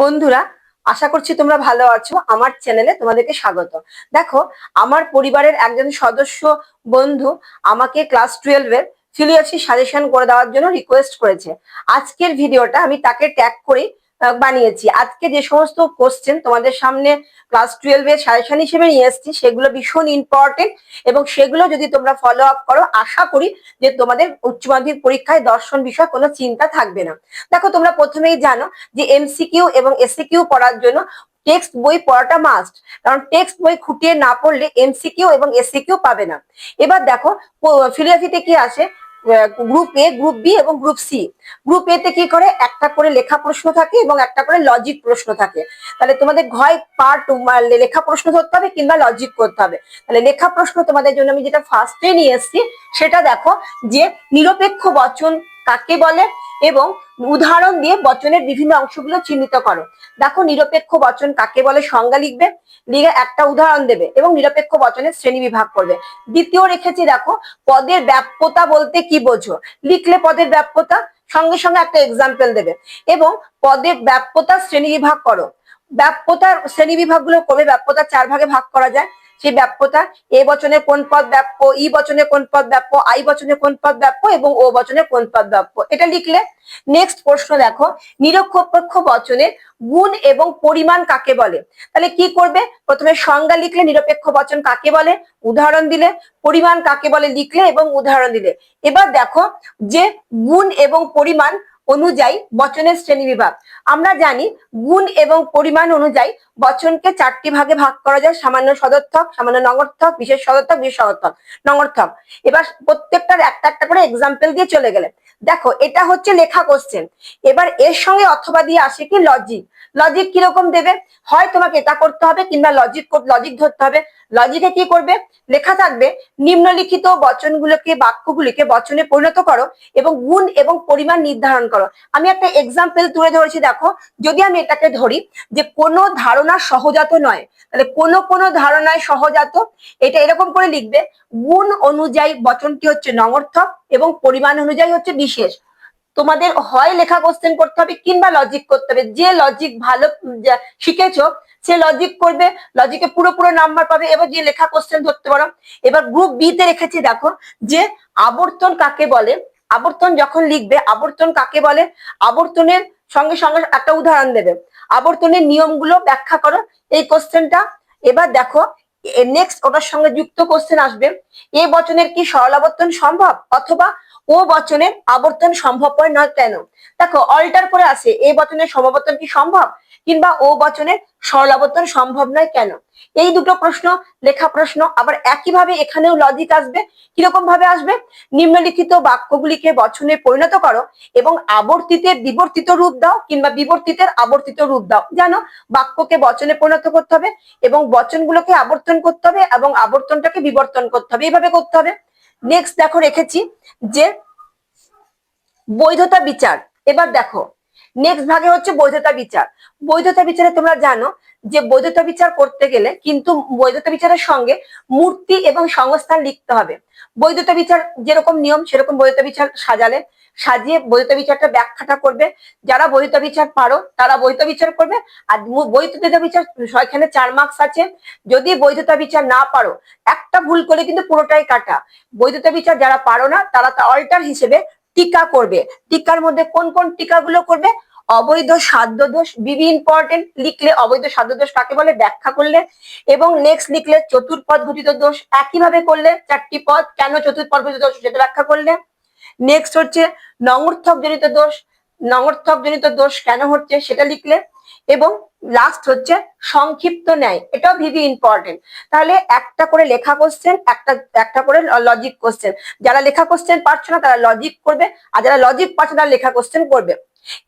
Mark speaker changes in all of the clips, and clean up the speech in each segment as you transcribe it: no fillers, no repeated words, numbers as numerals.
Speaker 1: বন্ধুরা, আশা করছি তোমরা ভালো আছো। আমার চ্যানেলে তোমাদেরকে স্বাগত। দেখো, আমার পরিবারের একজন সদস্য বন্ধু আমাকে ক্লাস 12 এর ফিলিওলজি সাজেশন করে দেওয়ার জন্য রিকোয়েস্ট করেছে। আজকের ভিডিওটা আমি তাকে ট্যাগ করে বানিয়েছি। আজকে যে সমস্ত কোশ্চেন তোমাদের সামনে ক্লাস 12 এর সাজেশন হিসেবে নিয়ে এসেছি সেগুলো ভীষণ ইম্পর্টেন্ট, এবং সেগুলো যদি তোমরা ফলো আপ করো আশা করি যে তোমাদের উচ্চ মাধ্যমিক পরীক্ষায় দর্শন বিষয়ে কোনো চিন্তা থাকবে না। দেখো, তোমরা প্রথমেই জানো যে এমসিকিউ এবং এসিকিউ পড়ার জন্য টেক্সট বই পড়াটা মাস্ট, কারণ টেক্সট বই খুঁটিয়ে না পড়লে এমসিকিউ এবং এসিকিউ পাবে না। এবার দেখো, ফিলোসফিতে কি আসে, গ্রুপ এ, গ্রুপ বি এবং গ্রুপ সি। গ্রুপ এ তে কি করে, একটা করে লেখা প্রশ্ন থাকে এবং একটা করে লজিক প্রশ্ন থাকে। তাহলে তোমাদের হয় পার্ট লেখা প্রশ্ন ধরতে হবে কিংবা লজিক করতে হবে। তাহলে লেখা প্রশ্ন তোমাদের জন্য আমি যেটা ফার্স্টে নিয়ে এসেছি সেটা দেখো, যে নিরপেক্ষ বচন কাকে বলে এবং উদাহরণ দিয়ে বচনের বিভিন্ন অংশগুলো চিহ্নিত করো। দেখো, নিরপেক্ষ বচন কাকে বলে সংজ্ঞা লিখবে, লিখে একটা উদাহরণ দেবে এবং নিরপেক্ষ বচনের শ্রেণী বিভাগ করবে। দ্বিতীয় রেখেছি, দেখো পদের ব্যাপ্যতা বলতে কি বোঝো, লিখলে পদের ব্যাপ্যতা, সঙ্গে সঙ্গে একটা এক্সাম্পল দেবে এবং পদের ব্যাপ্যতা শ্রেণী বিভাগ করো। ব্যাপ্যতার শ্রেণী বিভাগ গুলো করবে, ব্যাপ্যতা 4 ভাগে ভাগ করা যায়। সেই ব্যাপ্যতা এ বচনে কোন পদ ব্যাপ্য, ই বচনে কোন পদ ব্যাপ্য, আই বচনে কোন পদ ব্যাপ্য এবং ও বচনে কোন পদ ব্যাপ্য, এটা লিখলে। নেক্সট প্রশ্ন দেখো, নিরপেক্ষ বচনের গুণ এবং পরিমাণ কাকে বলে। তাহলে কি করবে, প্রথমে সংজ্ঞা লিখলে, নিরপেক্ষ বচন কাকে বলে উদাহরণ দিলে, পরিমাণ কাকে বলে লিখলে এবং উদাহরণ দিলে। এবার দেখো যে গুণ এবং পরিমাণ অনুযায়ী বচনের শ্রেণী বিভাগ। আমরা জানি গুণ এবং পরিমাণ অনুযায়ী বচনকে 4টি ভাগে ভাগ করা যায়: সামান্য সদর্থক, সামান্য নঙর্থক, বিশেষ সদর্থক, বিশেষ সদর্থক, নঙর্থক। এবার প্রত্যেকটার একটা একটা করে এক্সাম্পল দিয়ে চলে গেলে। দেখো, এটা হচ্ছে লেখা কোশ্চেন। এবার এর সঙ্গে অথবা দিয়ে আসে কি লজিক। লজিক কিরকম দেবে, হয় তোমাকে এটা করতে হবে কিংবা লজিক ধরতে হবে। লজিকে কি করবে, লেখা থাকবে নিম্নলিখিত বচনগুলোকে, বাক্যগুলিকে বচনে পরিণত করো এবং গুণ এবং পরিমাণ নির্ধারণ করো। আমি একটা এক্সাম্পল তুলে ধরেছি। দেখো, যদি আমি এটাকে ধরি যে কোনো ধারণা সহজাত নয়, তাহলে কোনো ধারণায় সহজাত, এটা এরকম করে লিখবে, গুণ অনুযায়ী বচনটি হচ্ছে নঙর্থক এবং পরিমাণ অনুযায়ী হচ্ছে বিশেষ। তোমাদের হয় লেখা কোশ্চেন করতে হবে কিংবা লজিক করতে হবে। যে লজিক ভালো শিখেছো সে লজিক করবে, লজিকে পুরো নাম্বার পাবে। এবার যে লেখা কোশ্চেন ধরতে পারো। এবার গ্রুপ বি তে রেখেছি, দেখো যে আবর্তন কাকে বলে। আবর্তন যখন লিখবে, আবর্তন কাকে বলে, আবর্তনের সঙ্গে সঙ্গে একটা উদাহরণ দেবে, আবর্তনের নিয়মগুলো ব্যাখ্যা করো, এই কোশ্চেনটা। এবার দেখো, নেক্সট ওটার সঙ্গে যুক্ত কোশ্চেন আসবে, এ বচনের কি সরলাবর্তন সম্ভব, অথবা ও বচনের আবর্তন সম্ভবপর নয় কেন। দেখো, অল্টার করে আসে, এ বচনের সমাবর্তন কি সম্ভব কিংবা ও বচনের সরলাবর্তন সম্ভব নয় কেন। এই দুটো প্রশ্ন লেখা প্রশ্ন। আবার একইভাবে এখানেও লজিক আসবে। কিরকম ভাবে আসবে, নিম্নলিখিত বাক্যগুলিকে বচনে পরিণত করো এবং আবর্তিতের বিবর্তিত রূপ দাও কিংবা বিবর্তিতের আবর্তিত রূপ দাও। জানো, বাক্যকে বচনে পরিণত করতে হবে এবং বচনগুলোকে আবর্তন করতে হবে এবং আবর্তনটাকে বিবর্তন করতে হবে, এইভাবে করতে হবে। নেক্সট দেখো রেখেছি যে বৈধতা বিচার। এবার দেখো, নেক্সট ভাগে হচ্ছে বৈধতা বিচার। বৈধতা বিচারে তোমরা জানো যে বৈধতা বিচার করতে গেলে কিন্তু বৈধতা বিচারের সঙ্গে মূর্তি এবং সংস্থান লিখতে হবে। বৈধতা বিচার যেরকম নিয়ম সেরকম বৈধতা বিচার সাজিয়ে বৈধতা বিচারটা ব্যাখ্যাটা করবে। যারা বৈধতা বিচার পারো তারা বৈধতা বিচার করবে। আর বৈধতা বিচার এখানে 4 মার্কস আছে। যদি বৈধতা বিচার না পারো, একটা ভুল করে কিন্তু পুরোটাই কাটা। বৈধতা বিচার যারা পারো না তারা অল্টার হিসেবে টিকা করবে। টিকার মধ্যে কোন কোন টিকাগুলো করবে, অবৈধ সাধ্য দোষ, বিবি ইম্পর্টেন্ট, লিখলে অবৈধ সাধ্য দোষ কাকে বলে ব্যাখ্যা করলে, এবং নেক্সট লিখলে চতুর্পদ ঘটিত দোষ, একইভাবে করলে 4টি পদ কেন চতুর্পদ ঘটিত দোষ সেটা ব্যাখ্যা করলে। নেক্সট হচ্ছে নঙর্থক জনিত দোষ, নঙর্থক জনিত দোষ কেন হচ্ছে সেটা লিখলে, এবং লাস্ট হচ্ছে সংক্ষিপ্ত ন্যায়, এটাও ভিভি ইম্পর্টেন্ট। তাহলে একটা করে লেখা কোশ্চেন, একটা করে লজিক কোশ্চেন। যারা লেখা কোশ্চেন পারছো না তারা লজিক করবে, আর যারা লজিক পারছো তারা লেখা কোশ্চেন করবে।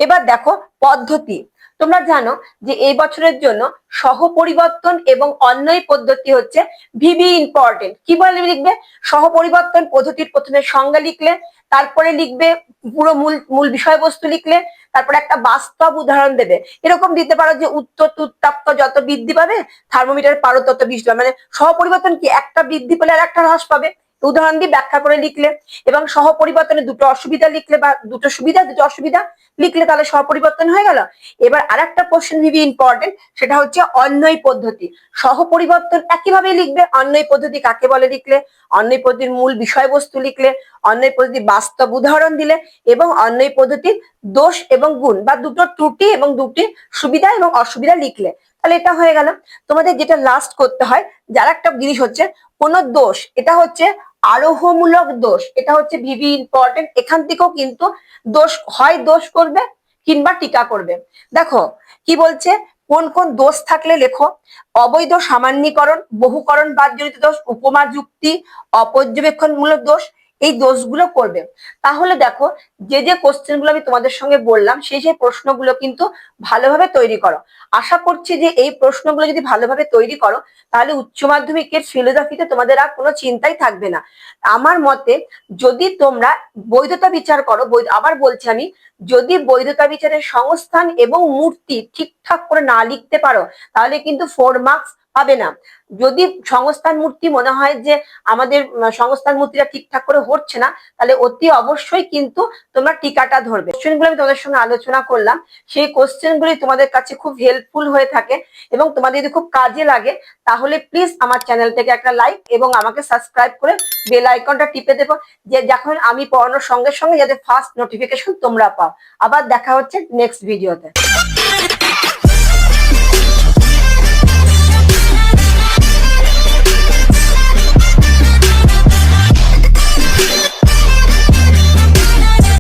Speaker 1: এবার দেখো পদ্ধতি। তোমরা জানো যে এই বছরের জন্য সহ পরিবর্তন এবং অন্যয় পদ্ধতি হচ্ছে ভিভি ইম্পর্টেন্ট। কি বলে লিখবে, সহ পরিবর্তন পদ্ধতির প্রথমে সংজ্ঞা লিখলে, তারপরে লিখবে পুরো মূল বিষয়বস্তু লিখলে, তারপরে একটা বাস্তব উদাহরণ দেবে। এরকম দিতে পারো যে উত্তর উত্তাপ্ত যত বৃদ্ধি পাবে থার্মোমিটার পারো তত বৃষ্টি পাবে। মানে সহ পরিবর্তন কি, একটা বৃদ্ধি পেলে আর একটা হ্রাস পাবে, উদাহরণ দিয়ে ব্যাখ্যা করে লিখলে, এবং সহপরিবর্তনে দুটো অসুবিধা লিখলে বা দুটো সুবিধা দুটো অসুবিধা লিখলে, তাহলে সহপরিবর্তন হয়ে গেল। এবার আরেকটা কোশ্চেন ভেরি ইম্পর্টেন্ট, সেটা হচ্ছে অন্বয় পদ্ধতি। সহপরিবর্তন একইভাবে লিখবে, অন্বয় পদ্ধতি কাকে বলে লিখলে, অন্বয় পদ্ধতির মূল বিষয়বস্তু লিখলে, অন্বয় পদ্ধতি বাস্তব উদাহরণ দিলে, এবং অন্বয় পদ্ধতির দোষ এবং গুণ বা দুটো ত্রুটি এবং দুটি সুবিধা এবং অসুবিধা লিখলে, তাহলে এটা হয়ে গেল। তোমাদের যেটা লাস্ট করতে হয়, যার একটা জিনিস হচ্ছে কোন দোষ, এটা হচ্ছে আরোহমূলক দোষ, এটা হচ্ছে ভেরি ইম্পর্টেন্ট। এখান থেকেও কিন্তু দোষ হয়, দোষ করবে কিংবা টিকা করবে। দেখো কি বলছে, কোন কোন দোষ থাকলে লেখো। অবৈধ সামান্যীকরণ, বহুকরণ বাদজনিত দোষ, উপমা যুক্তি, অপর্যবেক্ষণমূলক দোষ, এই দোষগুলো করবে। তাহলে দেখো, যে যে কোশ্চেন গুলো আমি তোমাদের সঙ্গে বললাম, সেই সেই প্রশ্নগুলো কিন্তু ভালোভাবে তৈরি করো। আশা করছি যে এই প্রশ্নগুলো যদি ভালোভাবে তৈরি করো, তাহলে উচ্চ মাধ্যমিকের ফিলোসফিতে তোমাদের আর কোনো চিন্তাই থাকবে না। আমার মতে, যদি তোমরা বৈধতা বিচার করো, আবার বলছি আমি, যদি বৈধতা বিচারের সংস্থান এবং মূর্তি ঠিকঠাক করে না লিখতে পারো, তাহলে কিন্তু 4 মার্কস পাবে না। যদি সংস্থান মূর্তি মনে হয় যে আমাদের সংস্থান মূর্তিটা ঠিকঠাক করে হচ্ছে না, তাহলে অতি অবশ্যই কিন্তু তোমরা টিকাটা ধরবে। কোশ্চেনগুলো আমি তোমাদের সঙ্গে আলোচনা করলাম, সেই কোশ্চেনগুলি তোমাদের কাছে খুব হেল্পফুল হয়ে থাকে এবং তোমাদের যদি খুব কাজে লাগে, তাহলে প্লিজ আমার চ্যানেলটাকে একটা লাইক এবং আমাকে সাবস্ক্রাইব করে বেল আইকনটা টিপে দেবো, যে যখন আমি পড়ানোর সঙ্গে সঙ্গে যাতে ফার্স্ট নোটিফিকেশন তোমরা পাও। আবার দেখা হচ্ছে নেক্সট ভিডিওতে।